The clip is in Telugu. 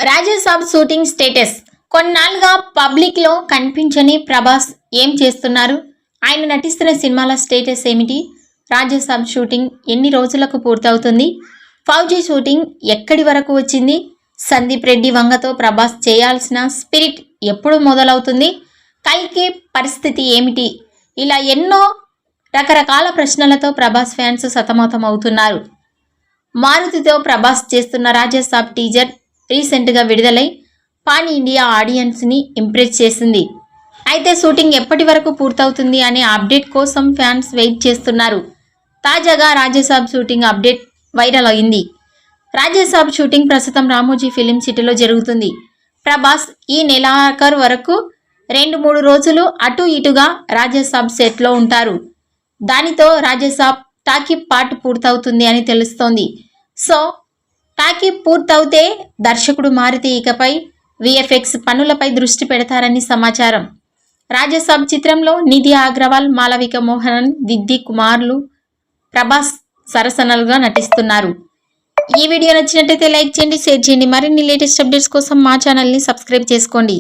Raja Saab shooting status. కొన్నాళ్ళుగా పబ్లిక్ లో కనిపించని ప్రభాస్ ఏం చేస్తున్నారు? ఆయన నటిస్తున్న సినిమాల స్టేటస్ ఏమిటి? రాజాసాబ్ షూటింగ్ ఎన్ని రోజులకు పూర్తవుతుంది? ఫౌజీ షూటింగ్ ఎక్కడి వరకు వచ్చింది? సందీప్ రెడ్డి వంగతో ప్రభాస్ చేయాల్సిన స్పిరిట్ ఎప్పుడు మొదలవుతుంది? కల్కి పరిస్థితి ఏమిటి? ఇలా ఎన్నో రకరకాల ప్రశ్నలతో ప్రభాస్ ఫ్యాన్స్ సతమతం అవుతున్నారు. మారుతితో ప్రభాస్ చేస్తున్న రాజాసాబ్ టీజర్ రీసెంట్గా విడుదలై పాన్ ఇండియా ఆడియన్స్ని ఇంప్రెస్ చేసింది. అయితే షూటింగ్ ఎప్పటి వరకు పూర్తవుతుంది అనే అప్డేట్ కోసం ఫ్యాన్స్ వెయిట్ చేస్తున్నారు. తాజాగా రాజాసాబ్ షూటింగ్ అప్డేట్ వైరల్ అయింది. రాజాసాబ్ షూటింగ్ ప్రస్తుతం రామోజీ ఫిలిం సిటీలో జరుగుతుంది. ప్రభాస్ ఈ నెలాఖరు వరకు 2-3 రోజులు అటు ఇటుగా రాజాసాబ్ సెట్లో ఉంటారు. దానితో రాజాసాబ్ టాకీ పార్ట్ పూర్తవుతుంది అని తెలుస్తోంది. సో టాకీ పూర్తవుతే దర్శకుడు మారుతి ఇకపై విఎఫ్ఎక్స్ పనులపై దృష్టి పెడతారని సమాచారం. రాజాసాబ్ చిత్రంలో నిధి అగర్వాల్, మాలవిక మోహనన్, దిద్ది కుమార్లు ప్రభాస్ సరసనలుగా నటిస్తున్నారు. ఈ వీడియో నచ్చినట్లయితే లైక్ చేయండి, షేర్ చేయండి. మరిన్ని లేటెస్ట్ అప్డేట్స్ కోసం మా ఛానల్ని సబ్స్క్రైబ్ చేసుకోండి.